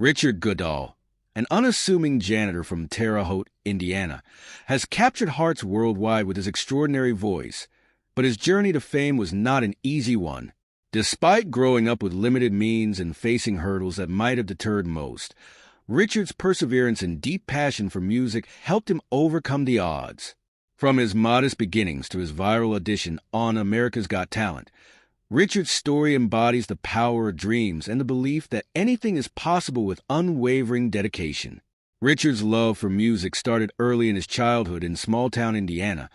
Richard Goodall, an unassuming janitor from Terre Haute, Indiana, has captured hearts worldwide with his extraordinary voice, but his journey to fame was not an easy one. Despite growing up with limited means and facing hurdles that might have deterred most, Richard's perseverance and deep passion for music helped him overcome the odds. From his modest beginnings to his viral audition on America's Got Talent, Richard's story embodies the power of dreams and the belief that anything is possible with unwavering dedication. Richard's love for music started early in his childhood in small-town Indiana,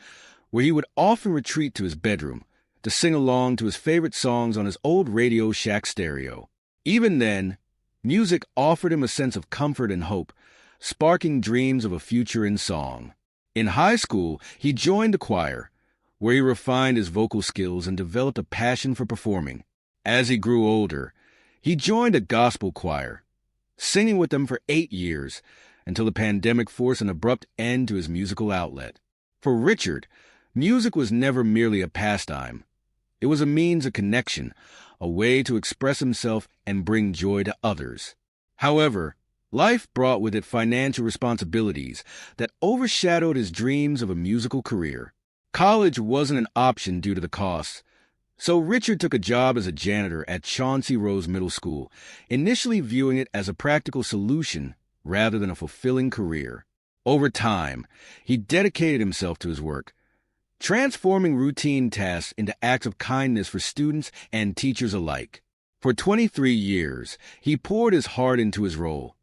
where he would often retreat to his bedroom to sing along to his favorite songs on his old Radio Shack stereo. Even then, music offered him a sense of comfort and hope, sparking dreams of a future in song. In high school, he joined the choir, where he refined his vocal skills and developed a passion for performing. As he grew older, he joined a gospel choir, singing with them for 8 years, until the pandemic forced an abrupt end to his musical outlet. For Richard, music was never merely a pastime. It was a means of connection, a way to express himself and bring joy to others. However, life brought with it financial responsibilities that overshadowed his dreams of a musical career. College wasn't an option due to the costs, so Richard took a job as a janitor at Chauncey Rose Middle School, initially viewing it as a practical solution rather than a fulfilling career. Over time, he dedicated himself to his work, transforming routine tasks into acts of kindness for students and teachers alike. For 23 years, he poured his heart into his role,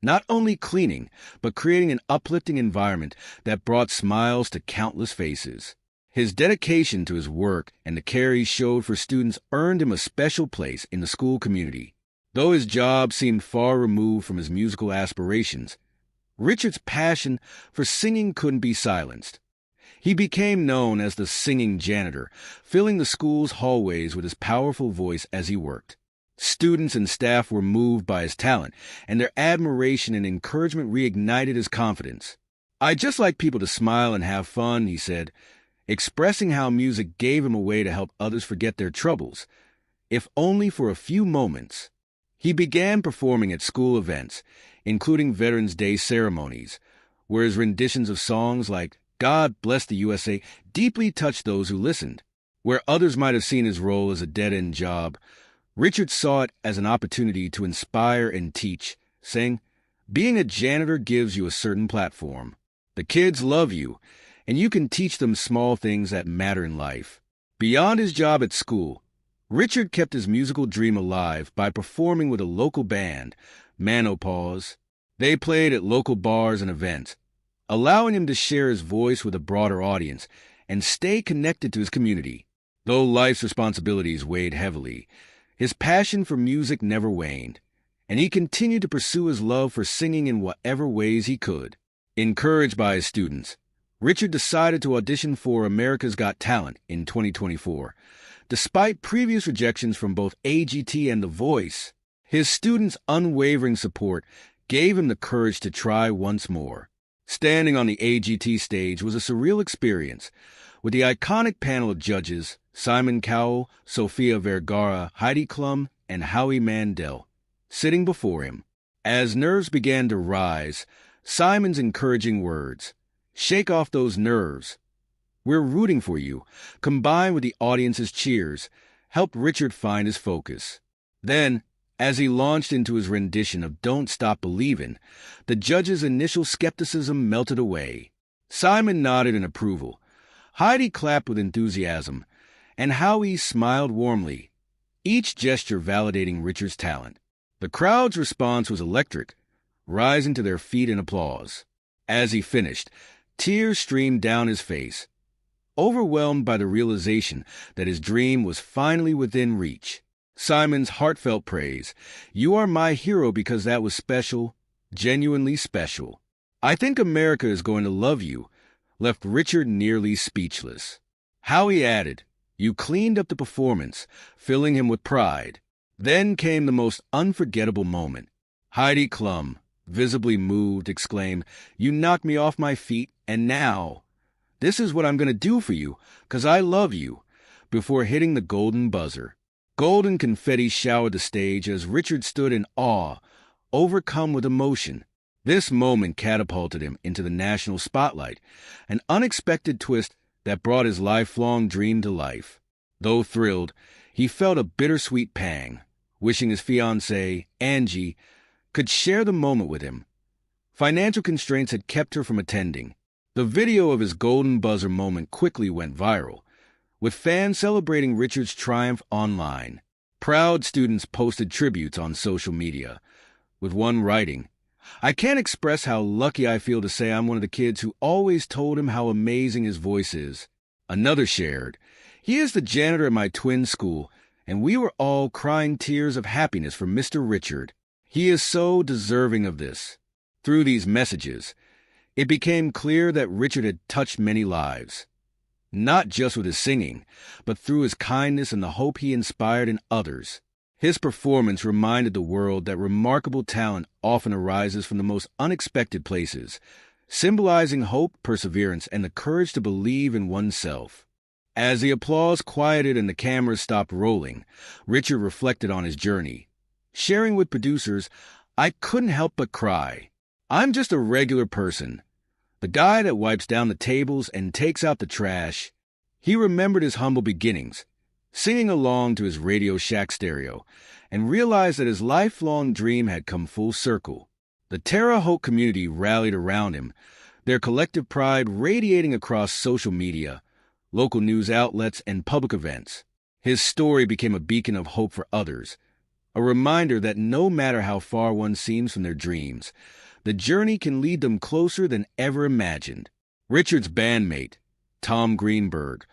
not only cleaning, but creating an uplifting environment that brought smiles to countless faces. His dedication to his work and the care he showed for students earned him a special place in the school community. Though his job seemed far removed from his musical aspirations, Richard's passion for singing couldn't be silenced. He became known as the singing janitor, filling the school's hallways with his powerful voice as he worked. Students and staff were moved by his talent, and their admiration and encouragement reignited his confidence. "I just like people to smile and have fun," he said, expressing how music gave him a way to help others forget their troubles, if only for a few moments. He began performing at school events, including Veterans Day ceremonies, where his renditions of songs like "God Bless the USA" deeply touched those who listened. Where others might have seen his role as a dead-end job, Richard saw it as an opportunity to inspire and teach, saying, "Being a janitor gives you a certain platform. The kids love you, and you can teach them small things that matter in life." Beyond his job at school, Richard kept his musical dream alive by performing with a local band, Manopause. They played at local bars and events, allowing him to share his voice with a broader audience and stay connected to his community. Though life's responsibilities weighed heavily, his passion for music never waned, and he continued to pursue his love for singing in whatever ways he could. Encouraged by his students, Richard decided to audition for America's Got Talent in 2024. Despite previous rejections from both AGT and The Voice, his students' unwavering support gave him the courage to try once more. Standing on the AGT stage was a surreal experience, with the iconic panel of judges, Simon Cowell, Sofia Vergara, Heidi Klum, and Howie Mandel, sitting before him. As nerves began to rise, Simon's encouraging words, "Shake off those nerves. We're rooting for you," combined with the audience's cheers, helped Richard find his focus. Then, as he launched into his rendition of "Don't Stop Believin'," the judges' initial skepticism melted away. Simon nodded in approval. Heidi clapped with enthusiasm, and Howie smiled warmly, each gesture validating Richard's talent. The crowd's response was electric, rising to their feet in applause. As he finished, tears streamed down his face, overwhelmed by the realization that his dream was finally within reach. Simon's heartfelt praise, "You are my hero because that was special, genuinely special. I think America is going to love you," left Richard nearly speechless. Howie added, "You cleaned up the performance," filling him with pride. Then came the most unforgettable moment. Heidi Klum, visibly moved, exclaimed, "You knocked me off my feet, and now this is what I'm going to do for you, 'cause I love you," before hitting the golden buzzer. Golden confetti showered the stage as Richard stood in awe, overcome with emotion. This moment catapulted him into the national spotlight, an unexpected twist that brought his lifelong dream to life. Though thrilled, he felt a bittersweet pang, wishing his fiancée, Angie, could share the moment with him. Financial constraints had kept her from attending. The video of his golden buzzer moment quickly went viral, with fans celebrating Richard's triumph online. Proud students posted tributes on social media, with one writing, "I can't express how lucky I feel to say I'm one of the kids who always told him how amazing his voice is." Another shared, "He is the janitor at my twin school, and we were all crying tears of happiness for Mr. Richard. He is so deserving of this." Through these messages, it became clear that Richard had touched many lives, not just with his singing, but through his kindness and the hope he inspired in others. His performance reminded the world that remarkable talent often arises from the most unexpected places, symbolizing hope, perseverance, and the courage to believe in oneself. As the applause quieted and the cameras stopped rolling, Richard reflected on his journey, sharing with producers, "I couldn't help but cry. I'm just a regular person, the guy that wipes down the tables and takes out the trash." He remembered his humble beginnings, singing along to his Radio Shack stereo, and realized that his lifelong dream had come full circle. The Terre Haute community rallied around him, their collective pride radiating across social media, local news outlets, and public events. His story became a beacon of hope for others, a reminder that no matter how far one seems from their dreams, the journey can lead them closer than ever imagined. Richard's bandmate, Tom Greenberg,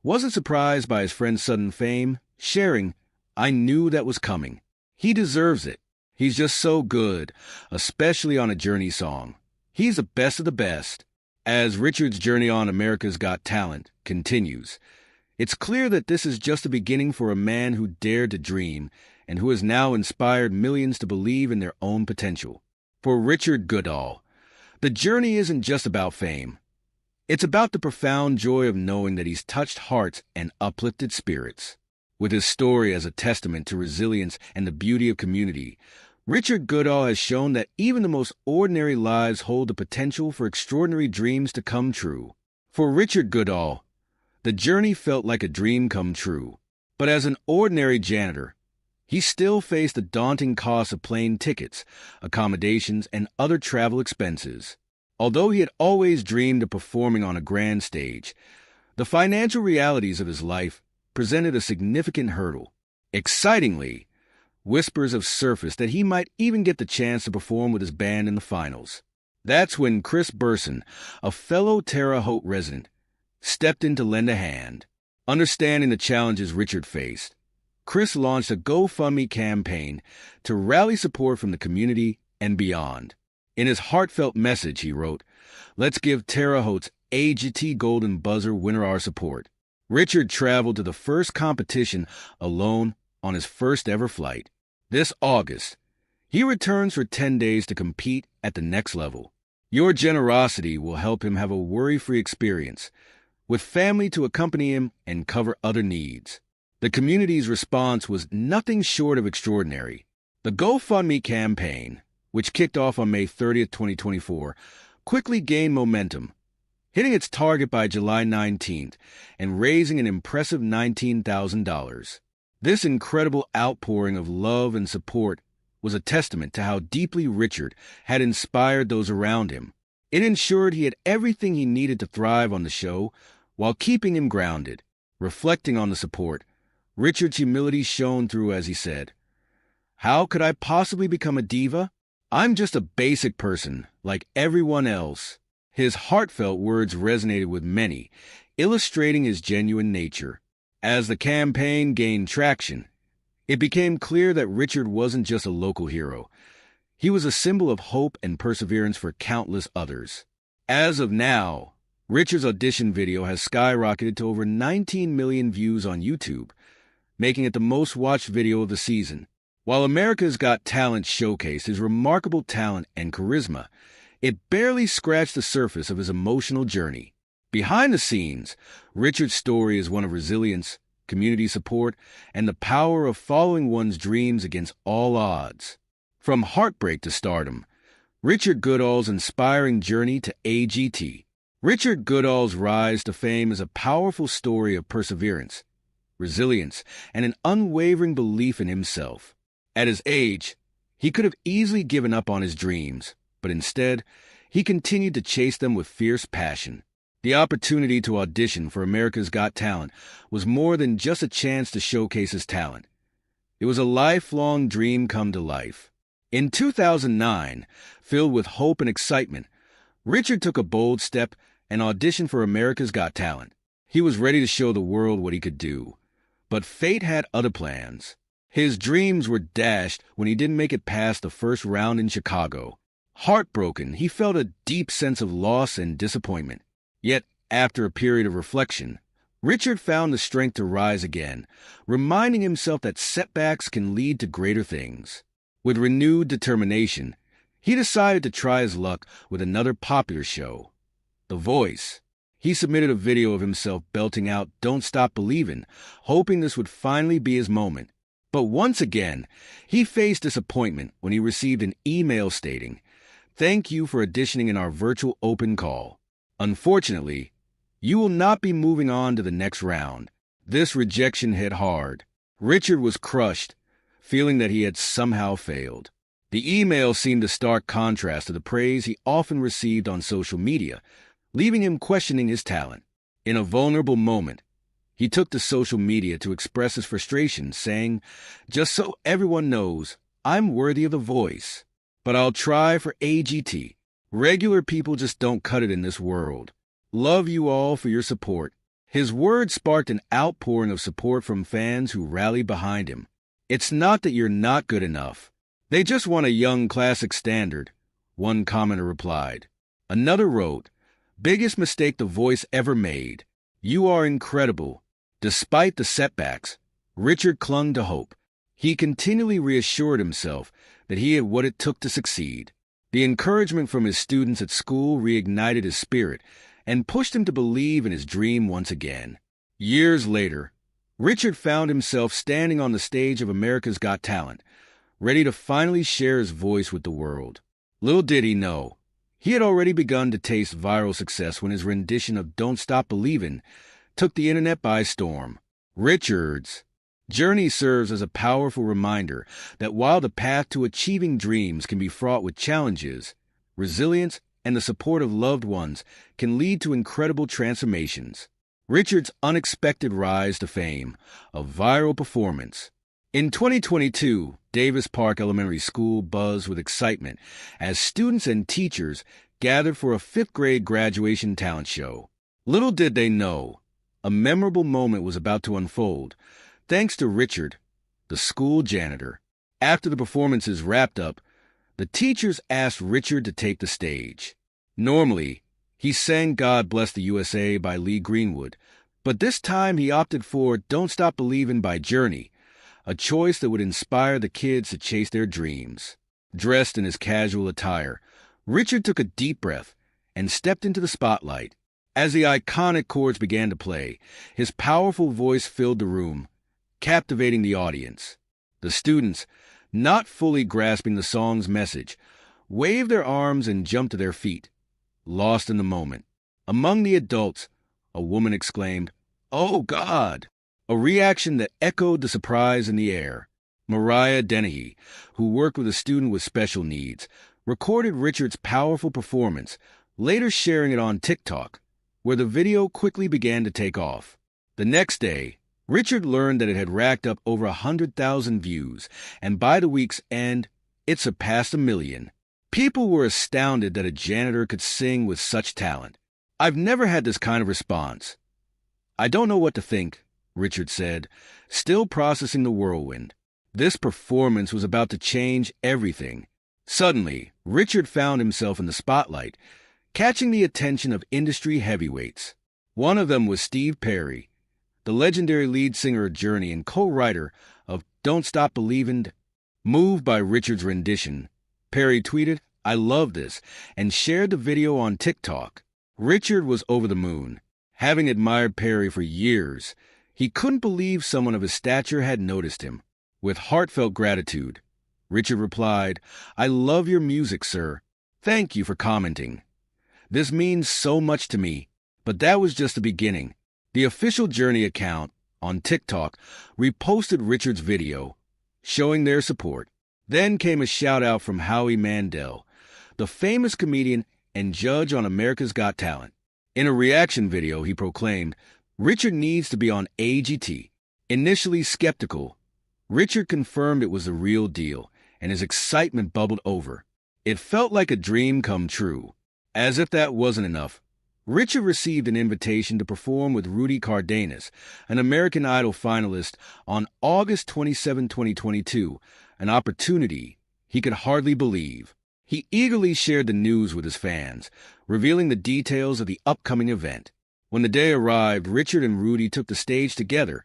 wasn't surprised by his friend's sudden fame, sharing, "I knew that was coming. He deserves it. He's just so good, especially on a Journey song. He's the best of the best." As Richard's journey on America's Got Talent continues, it's clear that this is just the beginning for a man who dared to dream and who has now inspired millions to believe in their own potential. For Richard Goodall, the journey isn't just about fame. It's about the profound joy of knowing that he's touched hearts and uplifted spirits. With his story as a testament to resilience and the beauty of community, Richard Goodall has shown that even the most ordinary lives hold the potential for extraordinary dreams to come true. For Richard Goodall, the journey felt like a dream come true. But as an ordinary janitor, he still faced the daunting cost of plane tickets, accommodations, and other travel expenses. Although he had always dreamed of performing on a grand stage, the financial realities of his life presented a significant hurdle. Excitingly, whispers have surfaced that he might even get the chance to perform with his band in the finals. That's when Chris Burson, a fellow Terre Haute resident, stepped in to lend a hand. Understanding the challenges Richard faced, Chris launched a GoFundMe campaign to rally support from the community and beyond. In his heartfelt message, he wrote, "Let's give Terre Haute's AGT Golden Buzzer winner our support." Richard traveled to the first competition alone on his first ever flight. This August, he returns for 10 days to compete at the next level. Your generosity will help him have a worry-free experience, with family to accompany him and cover other needs. The community's response was nothing short of extraordinary. The GoFundMe campaign, which kicked off on May 30th, 2024, quickly gained momentum, hitting its target by July 19th and raising an impressive $19,000. This incredible outpouring of love and support was a testament to how deeply Richard had inspired those around him. It ensured he had everything he needed to thrive on the show while keeping him grounded. Reflecting on the support, Richard's humility shone through as he said, "How could I possibly become a diva? I'm just a basic person, like everyone else." His heartfelt words resonated with many, illustrating his genuine nature. As the campaign gained traction, it became clear that Richard wasn't just a local hero. He was a symbol of hope and perseverance for countless others. As of now, Richard's audition video has skyrocketed to over 19 million views on YouTube, making it the most watched video of the season. While America's Got Talent showcased his remarkable talent and charisma, it barely scratched the surface of his emotional journey. Behind the scenes, Richard's story is one of resilience, community support, and the power of following one's dreams against all odds. From heartbreak to stardom, Richard Goodall's inspiring journey to AGT. Richard Goodall's rise to fame is a powerful story of perseverance, resilience, and an unwavering belief in himself. At his age, he could have easily given up on his dreams, but instead, he continued to chase them with fierce passion. The opportunity to audition for America's Got Talent was more than just a chance to showcase his talent. It was a lifelong dream come to life. In 2009, filled with hope and excitement, Richard took a bold step and auditioned for America's Got Talent. He was ready to show the world what he could do. But fate had other plans. His dreams were dashed when he didn't make it past the first round in Chicago. Heartbroken, he felt a deep sense of loss and disappointment. Yet, after a period of reflection, Richard found the strength to rise again, reminding himself that setbacks can lead to greater things. With renewed determination, he decided to try his luck with another popular show, The Voice. He submitted a video of himself belting out "Don't Stop Believin'," hoping this would finally be his moment. But once again, he faced disappointment when he received an email stating, "Thank you for auditioning in our virtual open call. Unfortunately, you will not be moving on to the next round." This rejection hit hard. Richard was crushed, feeling that he had somehow failed. The email seemed a stark contrast to the praise he often received on social media, leaving him questioning his talent. In a vulnerable moment, he took to social media to express his frustration, saying, "Just so everyone knows, I'm worthy of The Voice, but I'll try for AGT. Regular people just don't cut it in this world. Love you all for your support." His words sparked an outpouring of support from fans who rallied behind him. "It's not that you're not good enough. They just want a young classic standard," one commenter replied. Another wrote, "Biggest mistake The Voice ever made. You are incredible." Despite the setbacks, Richard clung to hope. He continually reassured himself that he had what it took to succeed. The encouragement from his students at school reignited his spirit and pushed him to believe in his dream once again. Years later, Richard found himself standing on the stage of America's Got Talent, ready to finally share his voice with the world. Little did he know, he had already begun to taste viral success when his rendition of "Don't Stop Believin'" took the internet by storm. Richard's journey serves as a powerful reminder that while the path to achieving dreams can be fraught with challenges, resilience and the support of loved ones can lead to incredible transformations. Richard's unexpected rise to fame, a viral performance. In 2022, Davis Park Elementary School buzzed with excitement as students and teachers gathered for a fifth-grade graduation talent show. Little did they know, a memorable moment was about to unfold, thanks to Richard, the school janitor. After the performances wrapped up, the teachers asked Richard to take the stage. Normally, he sang "God Bless the USA" by Lee Greenwood, but this time he opted for "Don't Stop Believin'" by Journey, a choice that would inspire the kids to chase their dreams. Dressed in his casual attire, Richard took a deep breath and stepped into the spotlight. As the iconic chords began to play, his powerful voice filled the room, captivating the audience. The students, not fully grasping the song's message, waved their arms and jumped to their feet, lost in the moment. Among the adults, a woman exclaimed, "Oh, God!" a reaction that echoed the surprise in the air. Mariah Dennehy, who worked with a student with special needs, recorded Richard's powerful performance, later sharing it on TikTok, where the video quickly began to take off. The next day, Richard learned that it had racked up over 100,000 views, and by the week's end, it surpassed 1 million. People were astounded that a janitor could sing with such talent. "I've never had this kind of response. I don't know what to think," Richard said, still processing the whirlwind. This performance was about to change everything. Suddenly, Richard found himself in the spotlight, catching the attention of industry heavyweights. One of them was Steve Perry, the legendary lead singer of Journey and co-writer of "Don't Stop Believin'." Moved by Richard's rendition, Perry tweeted, "I love this," and shared the video on TikTok. Richard was over the moon. Having admired Perry for years, he couldn't believe someone of his stature had noticed him. With heartfelt gratitude, Richard replied, "I love your music, sir. Thank you for commenting. This means so much to me." But that was just the beginning. The official Journey account on TikTok reposted Richard's video, showing their support. Then came a shout-out from Howie Mandel, the famous comedian and judge on America's Got Talent. In a reaction video, he proclaimed, "Richard needs to be on AGT." Initially skeptical, Richard confirmed it was the real deal, and his excitement bubbled over. It felt like a dream come true. As if that wasn't enough, Richard received an invitation to perform with Rudy Cardenas, an American Idol finalist, on August 27, 2022, an opportunity he could hardly believe. He eagerly shared the news with his fans, revealing the details of the upcoming event. When the day arrived, Richard and Rudy took the stage together,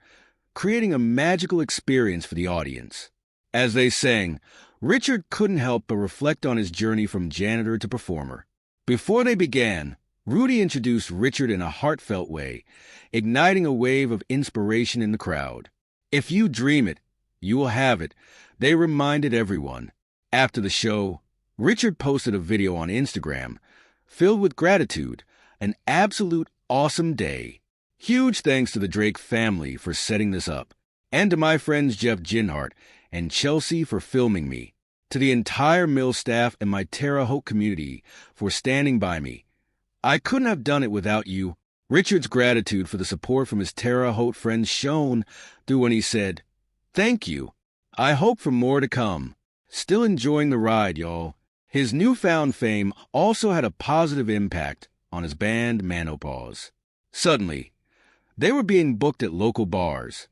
creating a magical experience for the audience. As they sang, Richard couldn't help but reflect on his journey from janitor to performer. Before they began, Rudy introduced Richard in a heartfelt way, igniting a wave of inspiration in the crowd. "If you dream it, you will have it," they reminded everyone. After the show, Richard posted a video on Instagram, filled with gratitude, an absolute awesome day. Huge thanks to the Drake family for setting this up, and to my friends Jeff Ginhart and Chelsea for filming me, to the entire Mill staff and my Terre Haute community for standing by me. I couldn't have done it without you. Richard's gratitude for the support from his Terre Haute friends shone through when he said, "Thank you. I hope for more to come. Still enjoying the ride, y'all." His newfound fame also had a positive impact on his band Manopause. Suddenly, they were being booked at local bars.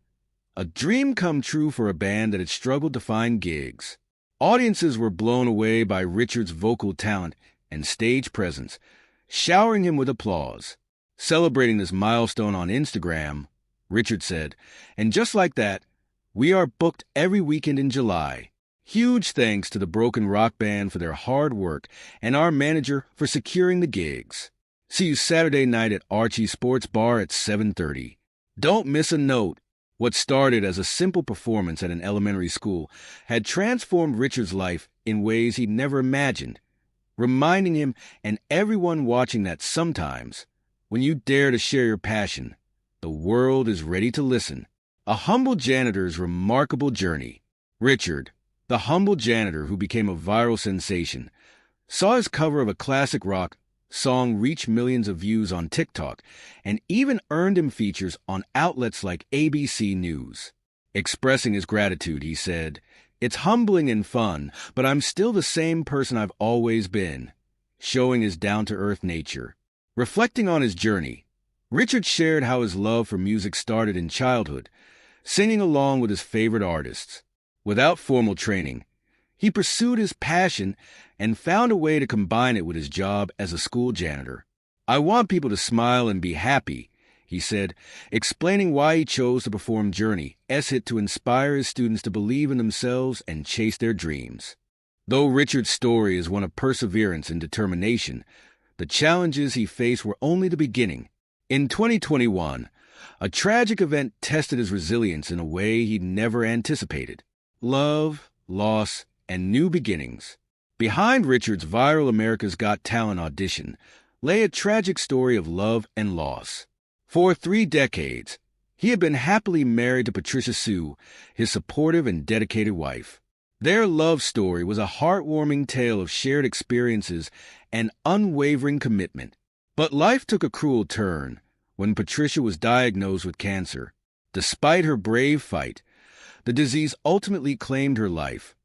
A dream come true for a band that had struggled to find gigs. Audiences were blown away by Richard's vocal talent and stage presence, showering him with applause. Celebrating this milestone on Instagram, Richard said, "And just like that, we are booked every weekend in July. Huge thanks to the Broken Rock Band for their hard work and our manager for securing the gigs. See you Saturday night at Archie Sports Bar at 7:30. Don't miss a note." What started as a simple performance at an elementary school had transformed Richard's life in ways he'd never imagined, reminding him and everyone watching that sometimes, when you dare to share your passion, the world is ready to listen. A humble janitor's remarkable journey. Richard, the humble janitor who became a viral sensation, saw his cover of a classic rock song reach millions of views on TikTok and even earned him features on outlets like ABC News. Expressing his gratitude, he said, "It's humbling and fun, but I'm still the same person I've always been," showing his down-to-earth nature. Reflecting on his journey, Richard shared how his love for music started in childhood, singing along with his favorite artists. Without formal training, he pursued his passion and found a way to combine it with his job as a school janitor. "I want people to smile and be happy," he said, explaining why he chose to perform Journey's hit to inspire his students to believe in themselves and chase their dreams. Though Richard's story is one of perseverance and determination, the challenges he faced were only the beginning. In 2021, a tragic event tested his resilience in a way he'd never anticipated. Love, loss, and new beginnings. Behind Richard's viral America's Got Talent audition lay a tragic story of love and loss. For 3 decades, he had been happily married to Patricia Sue, his supportive and dedicated wife. Their love story was a heartwarming tale of shared experiences and unwavering commitment. But life took a cruel turn when Patricia was diagnosed with cancer. Despite her brave fight, the disease ultimately claimed her life,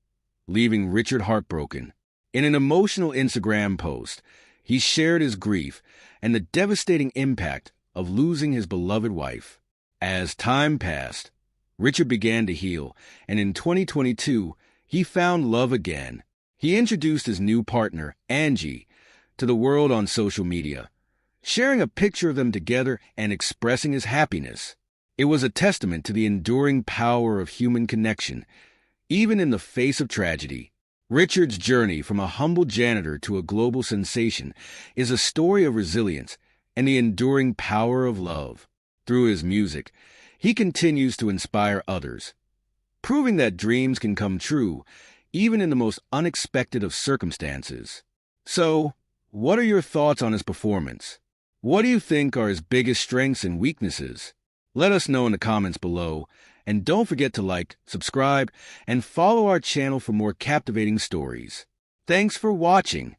leaving Richard heartbroken. In an emotional Instagram post, he shared his grief and the devastating impact of losing his beloved wife. As time passed, Richard began to heal, and in 2022, he found love again. He introduced his new partner, Angie, to the world on social media, sharing a picture of them together and expressing his happiness. It was a testament to the enduring power of human connection, even in the face of tragedy. Richard's journey from a humble janitor to a global sensation is a story of resilience and the enduring power of love. Through his music, he continues to inspire others, proving that dreams can come true even in the most unexpected of circumstances. So, what are your thoughts on his performance? What do you think are his biggest strengths and weaknesses? Let us know in the comments below, and don't forget to like, subscribe, and follow our channel for more captivating stories. Thanks for watching.